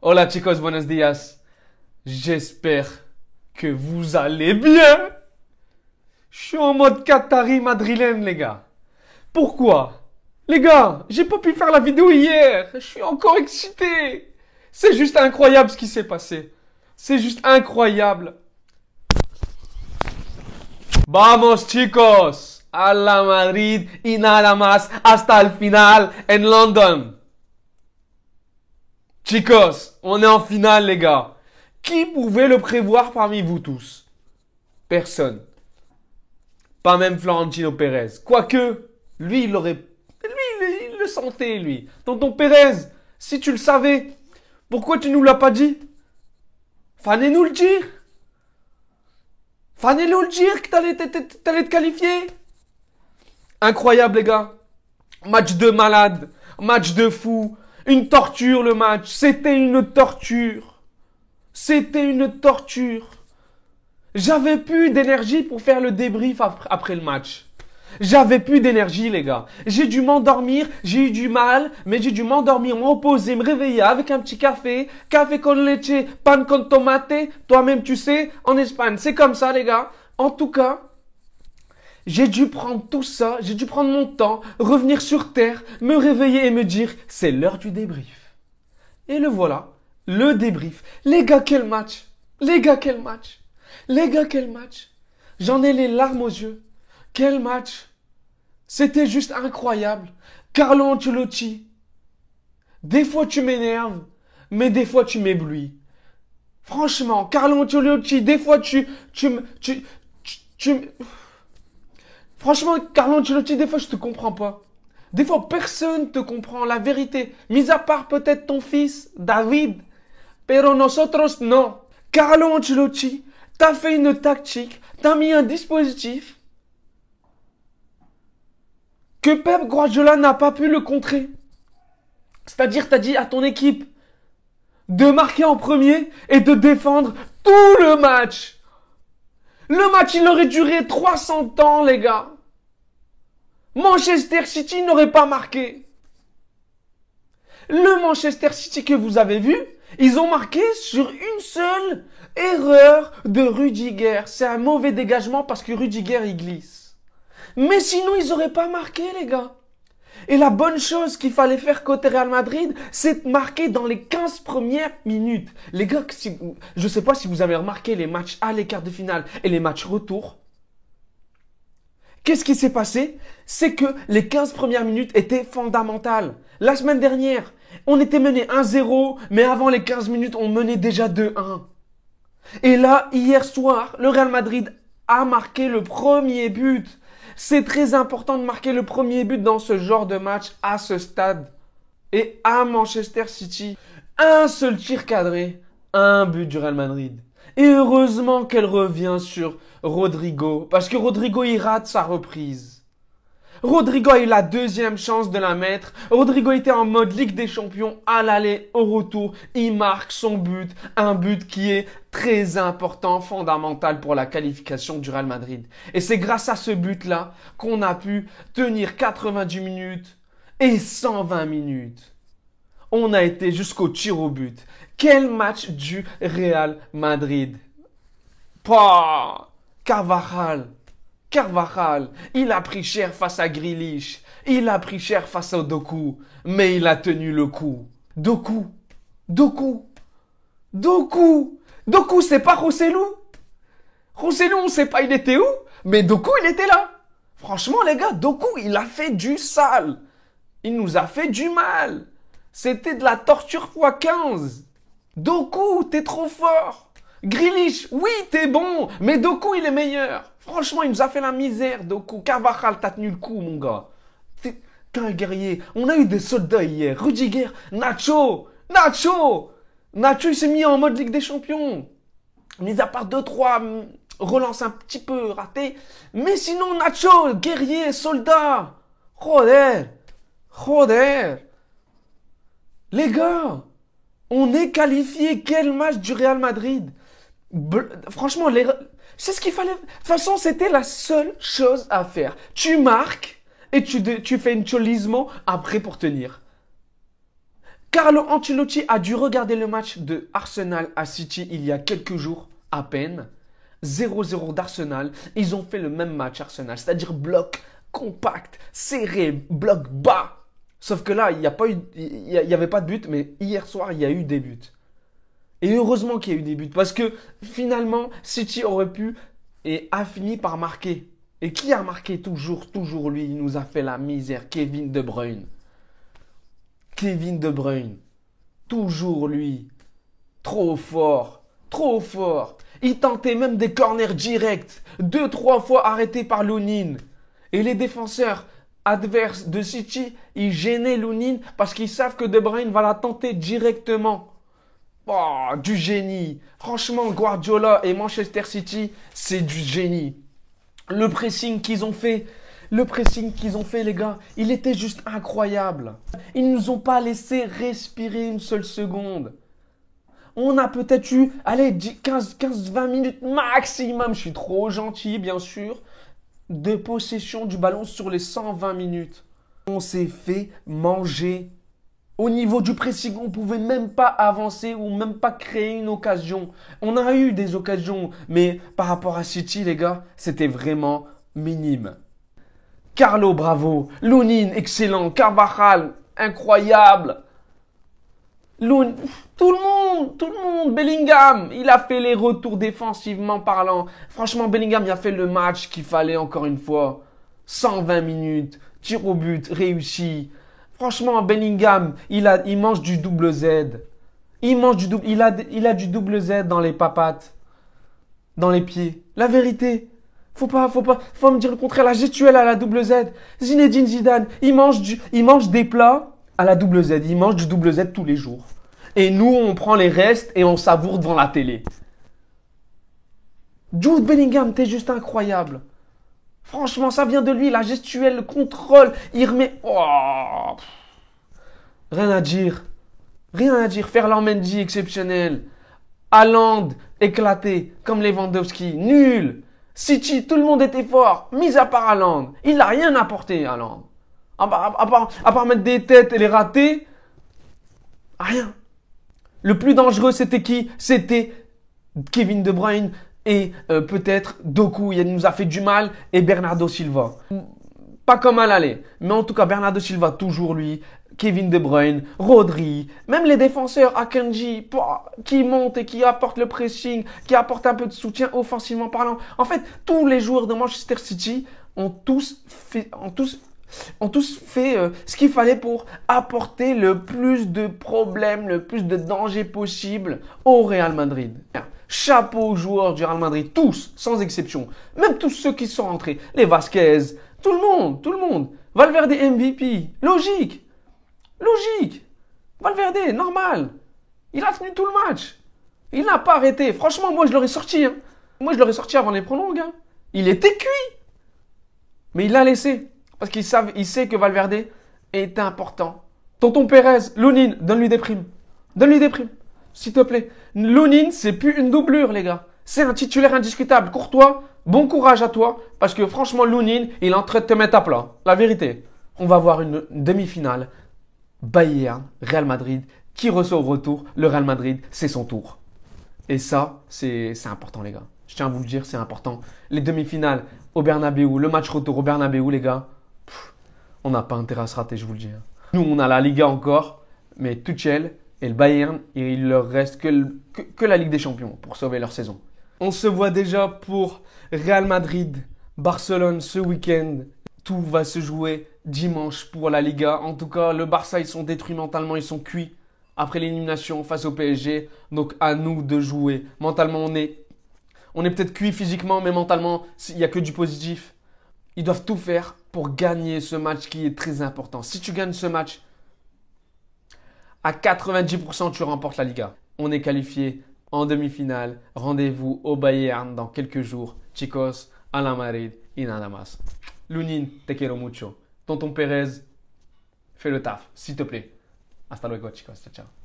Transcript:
Hola chicos, buenos días. J'espère que vous allez bien. Je suis en mode Qatari madrilène, les gars. Pourquoi? Les gars, j'ai pas pu faire la vidéo hier. Je suis encore excité. C'est juste incroyable ce qui s'est passé. C'est juste incroyable. Vamos chicos. A la Madrid y nada más hasta el final en London. Chicos, on est en finale, les gars. Qui pouvait le prévoir parmi vous tous? Personne. Pas même Florentino Pérez. Quoique, lui, il aurait... Lui, il le sentait, lui. Tonton Pérez, si tu le savais, pourquoi tu nous l'as pas dit? Fallait nous le dire. Fallait nous le dire que t'allais te qualifier. Incroyable, les gars. Match de malade. Match de fou. Une torture, le match. C'était une torture. C'était une torture. J'avais plus d'énergie pour faire le débrief après le match. J'avais plus d'énergie, les gars. J'ai dû m'endormir, j'ai eu du mal, mais j'ai dû m'endormir, me reposer, me réveiller avec un petit café, café con leche, pan con tomate. Toi-même, tu sais, en Espagne, c'est comme ça, les gars. En tout cas, j'ai dû prendre tout ça, j'ai dû prendre mon temps, revenir sur terre, me réveiller et me dire, c'est l'heure du débrief. Et le voilà, le débrief. Les gars, quel match! Les gars, quel match! Les gars, quel match! J'en ai les larmes aux yeux. Quel match! C'était juste incroyable. Carlo Ancelotti. Des fois tu m'énerves, mais des fois tu m'éblouis. Franchement, Carlo Ancelotti, des fois Franchement, Carlo Ancelotti, des fois je te comprends pas. Des fois personne te comprend la vérité. Mis à part peut-être ton fils, David. Pero nosotros non. Carlo Ancelotti, t'as fait une tactique, t'as mis un dispositif que Pep Guardiola n'a pas pu le contrer. C'est-à-dire, t'as dit à ton équipe de marquer en premier et de défendre tout le match. Le match, il aurait duré 300 ans, les gars. Manchester City n'aurait pas marqué. Le Manchester City que vous avez vu, ils ont marqué sur une seule erreur de Rudiger. C'est un mauvais dégagement parce que Rudiger, il glisse. Mais sinon, ils n'auraient pas marqué, les gars. Et la bonne chose qu'il fallait faire côté Real Madrid, c'est de marquer dans les 15 premières minutes. Les gars, je ne sais pas si vous avez remarqué les matchs à les quarts de finale et les matchs retour. Qu'est-ce qui s'est passé? C'est que les 15 premières minutes étaient fondamentales. La semaine dernière, on était mené 1-0, mais avant les 15 minutes, on menait déjà 2-1. Et là, hier soir, le Real Madrid a marqué le premier but. C'est très important de marquer le premier but dans ce genre de match à ce stade. Et à Manchester City, un seul tir cadré, un but du Real Madrid. Et heureusement qu'elle revient sur Rodrigo, parce que Rodrigo, il rate sa reprise. Rodrigo a eu la deuxième chance de la mettre. Rodrigo était en mode Ligue des Champions à l'aller, au retour. Il marque son but. Un but qui est très important, fondamental pour la qualification du Real Madrid. Et c'est grâce à ce but-là qu'on a pu tenir 90 minutes et 120 minutes. On a été jusqu'au tir au but. Quel match du Real Madrid. Pah, Carvajal, il a pris cher face à Grealish, il a pris cher face à Doku, mais il a tenu le coup. Doku, c'est pas Rossellou. Rossellou, on sait pas il était où, mais Doku, il était là. Franchement, les gars, Doku, il a fait du sale. Il nous a fait du mal. C'était de la torture x15. Doku, t'es trop fort. Grealish, oui, t'es bon, mais Doku, il est meilleur. Franchement, il nous a fait la misère, Doku. Carvajal, t'as tenu le coup, mon gars. T'es un guerrier. On a eu des soldats hier. Rudiger, Nacho, il s'est mis en mode Ligue des Champions. Mis à part 2-3 relances un petit peu ratées. Mais sinon, Nacho, guerrier, soldat. Joder. Les gars, on est qualifié. Quel match du Real Madrid. Franchement, c'est ce qu'il fallait. De toute façon, c'était la seule chose à faire. Tu marques et tu fais une cholismo après pour tenir. Carlo Ancelotti a dû regarder le match de Arsenal à City il y a quelques jours à peine. 0-0 d'Arsenal. Ils ont fait le même match Arsenal, c'est-à-dire bloc compact, serré, bloc bas. Sauf que là, il n'y avait pas de but, mais hier soir, il y a eu des buts. Et heureusement qu'il y a eu des buts, parce que finalement, City aurait pu et a fini par marquer. Et qui a marqué toujours lui, il nous a fait la misère, Kevin De Bruyne. Kevin De Bruyne, toujours lui, trop fort, trop fort. Il tentait même des corners directs, 2-3 fois arrêtés par Lunin. Et les défenseurs adverses de City, ils gênaient Lunin parce qu'ils savent que De Bruyne va la tenter directement. Oh, du génie. Franchement, Guardiola et Manchester City, c'est du génie. Le pressing qu'ils ont fait, les gars, il était juste incroyable. Ils ne nous ont pas laissé respirer une seule seconde. On a peut-être eu, allez, 15-20 minutes maximum, je suis trop gentil, bien sûr, de possession du ballon sur les 120 minutes. On s'est fait manger. Au niveau du pressing, on ne pouvait même pas avancer ou même pas créer une occasion. On a eu des occasions, mais par rapport à City, les gars, c'était vraiment minime. Carlo, bravo. Lunin, excellent. Carvajal, incroyable. Tout le monde. Bellingham, il a fait les retours défensivement parlant. Franchement, Bellingham, il a fait le match qu'il fallait encore une fois. 120 minutes, tir au but, réussi. Franchement, Bellingham, il mange du double Z. Il a du double Z dans les papates, dans les pieds. La vérité. Faut me dire le contraire. La gestuelle à la double Z. Zinedine Zidane, il mange des plats à la double Z. Il mange du double Z tous les jours. Et nous, on prend les restes et on savoure devant la télé. Jude Bellingham, t'es juste incroyable. Franchement, ça vient de lui. La gestuelle, le contrôle, il remet... Oh. Rien à dire. Rien à dire. Ferland Mendy, exceptionnel. Haaland, éclaté, comme Lewandowski. Nul. City, tout le monde était fort, mis à part Haaland. Il n'a rien apporté, Haaland. À part mettre des têtes et les rater, rien. Le plus dangereux, c'était qui? C'était Kevin De Bruyne et peut-être Doku. Il nous a fait du mal et Bernardo Silva. Pas comme à l'aller. Mais en tout cas, Bernardo Silva, toujours lui. Kevin De Bruyne, Rodri, même les défenseurs, Akanji, qui montent et qui apportent le pressing, qui apportent un peu de soutien offensivement parlant. En fait, tous les joueurs de Manchester City ont tous fait ce qu'il fallait pour apporter le plus de problèmes, le plus de dangers possible au Real Madrid. Chapeau aux joueurs du Real Madrid, tous, sans exception. Même tous ceux qui sont rentrés. Les Vasquez, tout le monde. Valverde MVP, logique. Valverde, normal. Il a tenu tout le match. Il n'a pas arrêté. Franchement, moi, je l'aurais sorti. Moi, je l'aurais sorti avant les prolongues. Il était cuit. Mais il l'a laissé. Parce qu'il sait que Valverde est important. Tonton Pérez, Lunin, donne-lui des primes. S'il te plaît. Lunin, c'est plus une doublure, les gars. C'est un titulaire indiscutable. Courtois, bon courage à toi. Parce que franchement, Lunin, il est en train de te mettre à plat. La vérité. On va voir une demi-finale. Bayern, Real Madrid, qui reçoit au retour le Real Madrid, c'est son tour. Et ça, c'est important, les gars. Je tiens à vous le dire, c'est important. Les demi-finales au Bernabeu, le match retour au Bernabeu, les gars, on n'a pas intérêt à se rater, je vous le dis. Nous, on a la Liga encore, mais Tuchel et le Bayern, il leur reste que la Ligue des Champions pour sauver leur saison. On se voit déjà pour Real Madrid, Barcelone ce week-end. Tout va se jouer dimanche pour la Liga. En tout cas, le Barça, ils sont détruits mentalement, ils sont cuits après l'élimination face au PSG. Donc, à nous de jouer. Mentalement, on est peut-être cuits physiquement, mais mentalement, il n'y a que du positif. Ils doivent tout faire pour gagner ce match qui est très important. Si tu gagnes ce match, à 90%, tu remportes la Liga. On est qualifié en demi-finale. Rendez-vous au Bayern dans quelques jours. Chicos, a la Madrid y nada más. Lunin, te quiero mucho. Tonton Pérez, fais le taf, s'il te plaît. Hasta luego, chicos. Ciao, ciao.